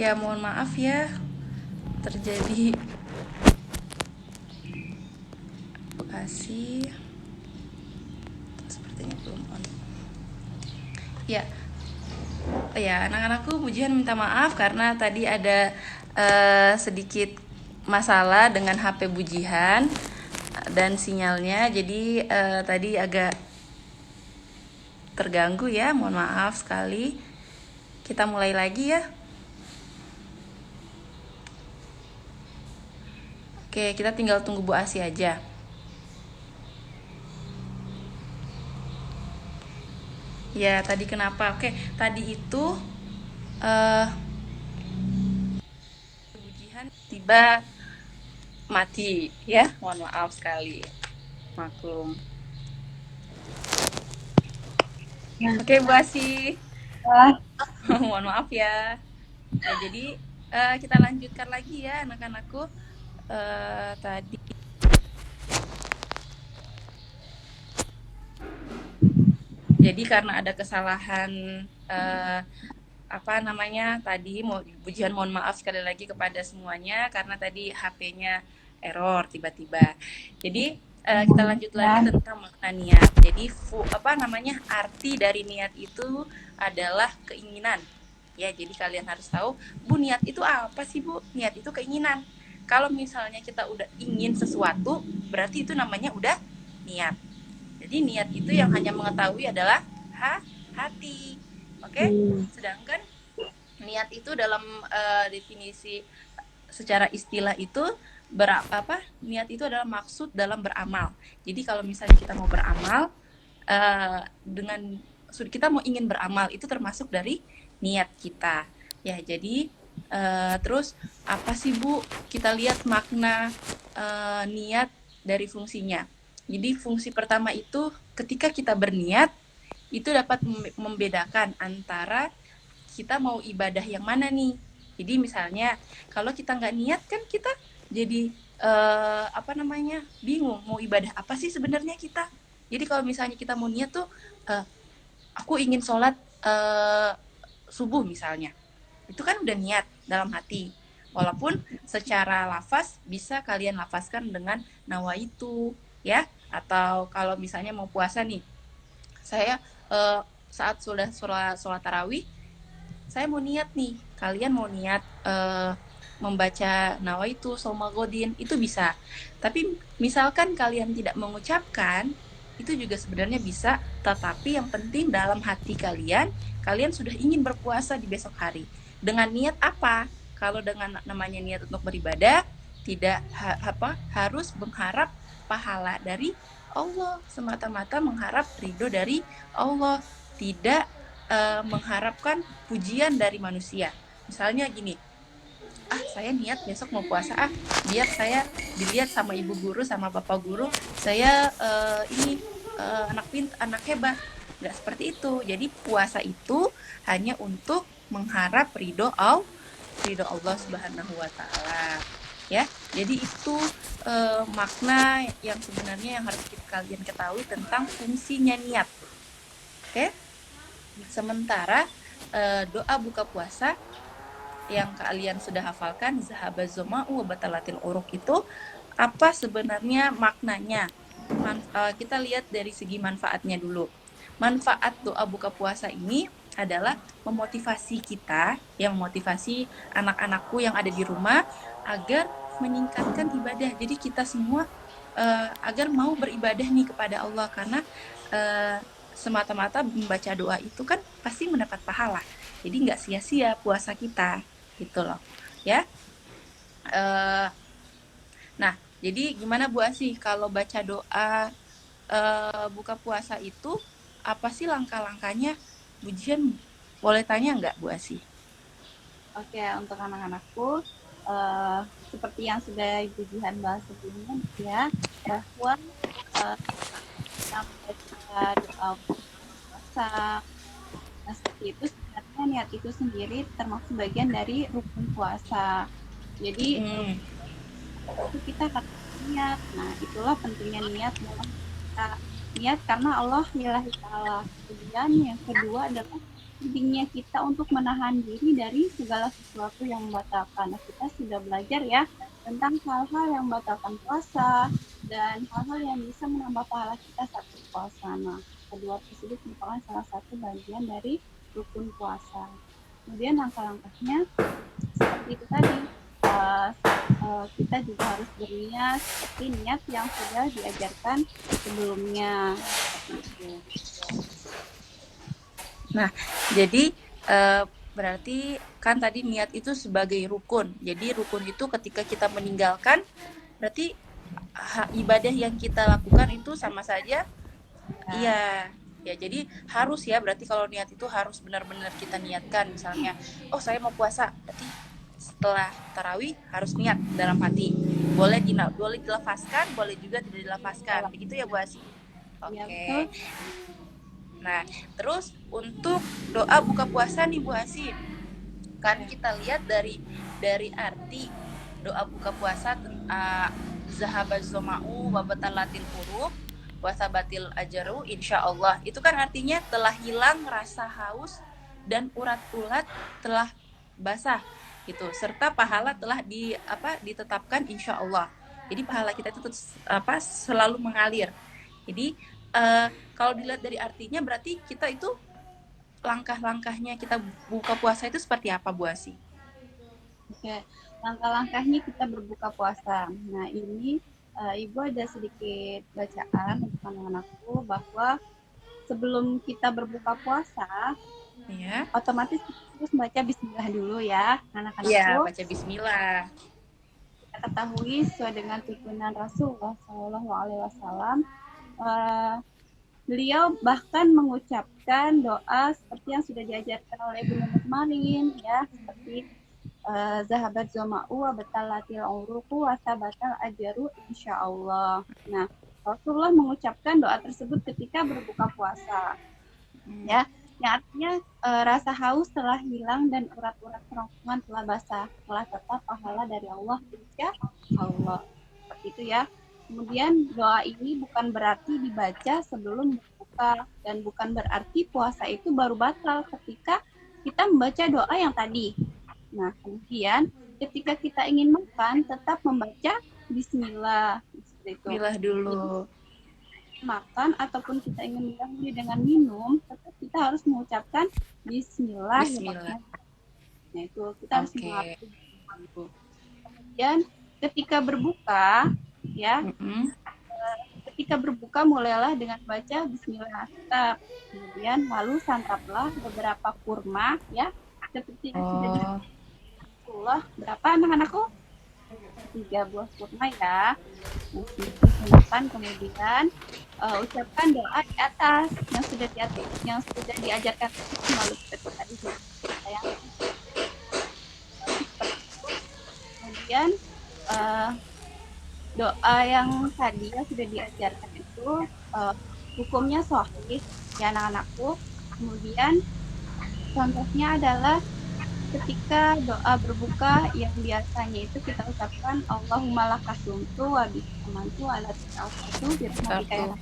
Ya mohon maaf ya terjadi lokasi sepertinya belum on. Ya, ya anak-anakku pujian minta maaf karena tadi ada sedikit masalah dengan HP Bujihan dan sinyalnya, jadi tadi agak terganggu ya, mohon maaf sekali. Kita mulai lagi ya. Oke, kita tinggal tunggu Bu Asi aja. Ya, tadi kenapa? Oke, tadi itu Bujihan tiba mati ya, mohon maaf sekali. Maklum. Oke, Bu Asi. Mohon maaf ya. Nah, jadi kita lanjutkan lagi ya anak-anakku. Tadi jadi karena ada kesalahan apa namanya tadi, Pujian mohon maaf sekali lagi kepada semuanya karena tadi HP-nya error tiba-tiba. Jadi kita lanjut lagi tentang makna niat. Jadi apa namanya arti dari niat itu adalah keinginan. Ya, jadi kalian harus tahu, Bu, niat itu apa sih, Bu? Niat itu keinginan. Kalau misalnya kita udah ingin sesuatu, berarti itu namanya udah niat. Jadi niat itu yang hanya mengetahui adalah hati. Oke? Sedangkan niat itu dalam definisi secara istilah itu niat itu adalah maksud dalam beramal. Jadi kalau misalnya kita mau beramal dengan kita mau ingin beramal, itu termasuk dari niat kita. Ya, jadi terus apa sih Bu? Kita lihat makna niat dari fungsinya. Jadi fungsi pertama itu ketika kita berniat itu dapat membedakan antara kita mau ibadah yang mana nih. Jadi misalnya kalau kita nggak niat kan kita jadi apa namanya bingung mau ibadah apa sih sebenarnya kita. Jadi kalau misalnya kita mau niat tuh aku ingin sholat subuh misalnya, itu kan udah niat dalam hati. Walaupun secara lafaz bisa kalian lafazkan dengan nawaitu ya. Atau kalau misalnya mau puasa nih, saya saat sudah sholat tarawih, saya mau niat nih, kalian mau niat membaca nawaitu somagodin, itu bisa. Tapi misalkan kalian tidak mengucapkan, itu juga sebenarnya bisa, tetapi yang penting dalam hati kalian, kalian sudah ingin berpuasa di besok hari. Dengan niat apa? Kalau dengan namanya niat untuk beribadah, tidak harus mengharap pahala dari Allah, semata-mata mengharap ridho dari Allah, tidak mengharapkan pujian dari manusia. Misalnya gini, saya niat besok mau puasa biar saya dilihat sama ibu guru sama bapak guru, saya ini anak hebat. Nggak seperti itu. Jadi puasa itu hanya untuk mengharap ridho Allah Subhanahu wa taala. Ya. Jadi itu makna yang sebenarnya yang harus kalian ketahui tentang fungsinya niat. Oke? Sementara doa buka puasa yang kalian sudah hafalkan, zahabaz zama'u wa batalatil uruk, itu apa sebenarnya maknanya? Kita lihat dari segi manfaatnya dulu. Manfaat doa buka puasa ini adalah memotivasi kita, yang memotivasi anak-anakku yang ada di rumah agar meningkatkan ibadah. Jadi kita semua agar mau beribadah nih kepada Allah, karena semata-mata membaca doa itu kan pasti mendapat pahala. Jadi nggak sia-sia puasa kita, gitu loh, ya. Nah, jadi gimana Bu Asih kalau baca doa buka puasa itu apa sih langkah-langkahnya? Bujian boleh tanya nggak Bu Asih? Oke, untuk anak-anakku seperti yang sudah Ibu Jihan bahas sebelumnya ya, bahwa kita membaca doa puasa, nah seperti itu sebenarnya niat itu sendiri termasuk bagian dari rukun puasa. Jadi itu kita akan niat. Nah, itulah pentingnya niat dalam kita niat karena Allah lillahi ta'ala. Kemudian yang kedua adalah pentingnya kita untuk menahan diri dari segala sesuatu yang membatalkan. Nah, kita sudah belajar ya tentang hal-hal yang membatalkan puasa dan hal-hal yang bisa menambah pahala kita saat berpuasa. Nah, kedua tersebut merupakan salah satu bagian dari rukun puasa. Kemudian langkah-langkahnya seperti itu tadi. Uh, kita juga harus berniat seperti niat yang sudah diajarkan sebelumnya. Seperti itu. Nah, jadi berarti kan tadi niat itu sebagai rukun. Jadi rukun itu ketika kita meninggalkan, berarti ibadah yang kita lakukan itu sama saja. Iya. Ya, jadi harus ya, berarti kalau niat itu harus benar-benar kita niatkan. Misalnya, oh saya mau puasa, berarti setelah tarawih harus niat dalam hati. Boleh dilafazkan, boleh juga tidak dilafazkan. Begitu ya Bu Asi? Ya, Oke. betul. Nah, terus untuk doa buka puasa nih Bu Asi, kan kita lihat dari arti doa buka puasa, zahabaz zoma'u wa batalatil huruf wasabatil ajaru insyaallah, itu kan artinya telah hilang rasa haus dan urat-urat telah basah gitu, serta pahala telah ditetapkan insyaallah. Jadi pahala kita itu selalu mengalir. Jadi kalau dilihat dari artinya, berarti kita itu langkah-langkahnya kita buka puasa itu seperti apa Bu Asi? Oke, langkah-langkahnya kita berbuka puasa. Nah, ini Ibu ada sedikit bacaan untuk anak-anakku bahwa sebelum kita berbuka puasa, Ya. otomatis kita harus baca bismillah dulu ya, Iya, anak-anakku. baca bismillah. Kita ketahui sesuai dengan tuntunan Rasulullah Shallallahu Alaihi Wasallam, beliau bahkan mengucapkan doa seperti yang sudah diajarkan oleh Ibu Nurul kemarin, ya, seperti zahabat zoma'u wa batalatil uruku wa sabatal ajaru insyaallah. Nah, Rasulullah mengucapkan doa tersebut ketika berbuka puasa. Ya, yang artinya rasa haus telah hilang dan urat-urat kerongkongan telah basah, telah tetap pahala dari Allah insyaallah. Seperti itu ya. Kemudian doa ini bukan berarti dibaca sebelum berbuka dan bukan berarti puasa itu baru batal ketika kita membaca doa yang tadi. Nah, kemudian ketika kita ingin makan, tetap membaca bismillah. Seperti itu. Bismillah dulu. Makan ataupun kita ingin mendahului dengan minum, tetap kita harus mengucapkan bismillah. Bismillah. Nah, itu kita harus mengatur. Kemudian ketika berbuka, ya, ketika berbuka mulailah dengan baca bismillah. Kemudian lalu santaplah beberapa kurma, ya, seperti yang sudah berapa anak-anakku? 3 buah kurma ya. Gunakan, kemudian ucapkan doa di atas yang sudah diajarkan melalui tadi. Kemudian doa yang tadi yang sudah diajarkan itu hukumnya sahih ya anak-anakku. Kemudian contohnya adalah ketika doa berbuka yang biasanya itu kita ucapkan Allahumma lakasumtu wa bikamantu ala ta'afatu birahmatika,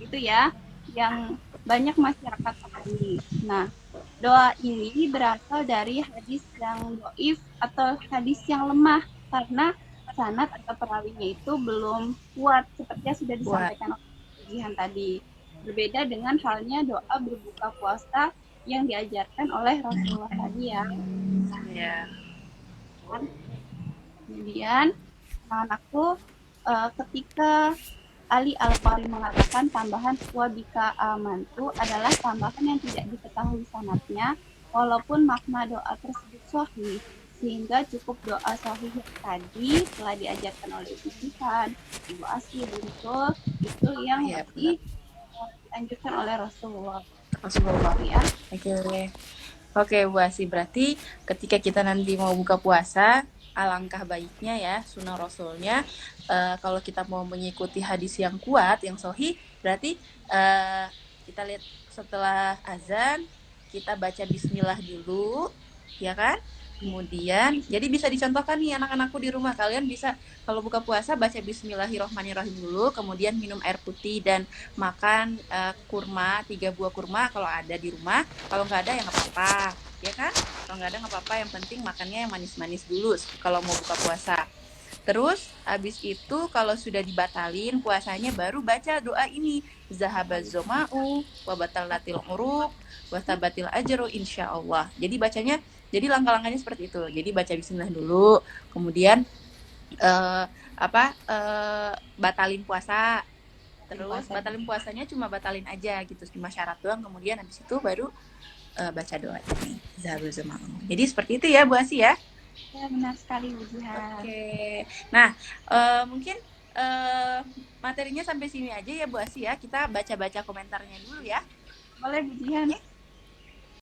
itu ya yang banyak masyarakat pahami. Nah, doa ini berasal dari hadis yang dhaif atau hadis yang lemah karena sanad atau perawinya itu belum kuat seperti yang sudah disampaikan oleh Jihan tadi. Berbeda dengan halnya doa berbuka puasa yang diajarkan oleh Rasulullah tadi ya. Ya. Kemudian anakku ketika Ali Al-Qari mengatakan tambahan wabika amantu adalah tambahan yang tidak diketahui sanadnya, walaupun makna doa tersebut sahih, sehingga cukup doa sahih tadi telah diajarkan oleh Ibu Jihan, Ibu Asi, Buntul, itu yang dianjurkan oleh Rasulullah. Ya. Oke, Bu Asi, berarti ketika kita nanti mau buka puasa, alangkah baiknya ya sunnah Rasulnya, kalau kita mau mengikuti hadis yang kuat, yang sahih, berarti kita lihat setelah azan kita baca bismillah dulu, ya kan? Kemudian, jadi bisa dicontohkan nih anak-anakku di rumah. Kalian bisa kalau buka puasa baca Bismillahirrohmanirrohim dulu, kemudian minum air putih dan makan kurma, 3 buah kurma kalau ada di rumah. Kalau nggak ada ya nggak apa-apa, ya kan? Kalau nggak ada nggak apa-apa. Yang penting makannya yang manis-manis dulu kalau mau buka puasa. Terus habis itu kalau sudah dibatalin puasanya baru baca doa ini. Zahabaz zoma'u wa batalatil uruk wa tabatil ajru insyaallah. Jadi bacanya langkah-langkahnya seperti itu. Jadi baca bismillah dulu, kemudian eh batalin puasa. Terus puasa. batalin puasanya cuma batalin aja gitu, cuma syarat doang. Kemudian habis itu baru baca doa ini. Zahabaz zoma'u. Jadi seperti itu ya Bu Asi ya. Ya, benar sekali Bu Jihan. Oke. Nah, mungkin materinya sampai sini aja ya Bu Asi ya. Kita baca-baca komentarnya dulu ya. Boleh Bu Jihan.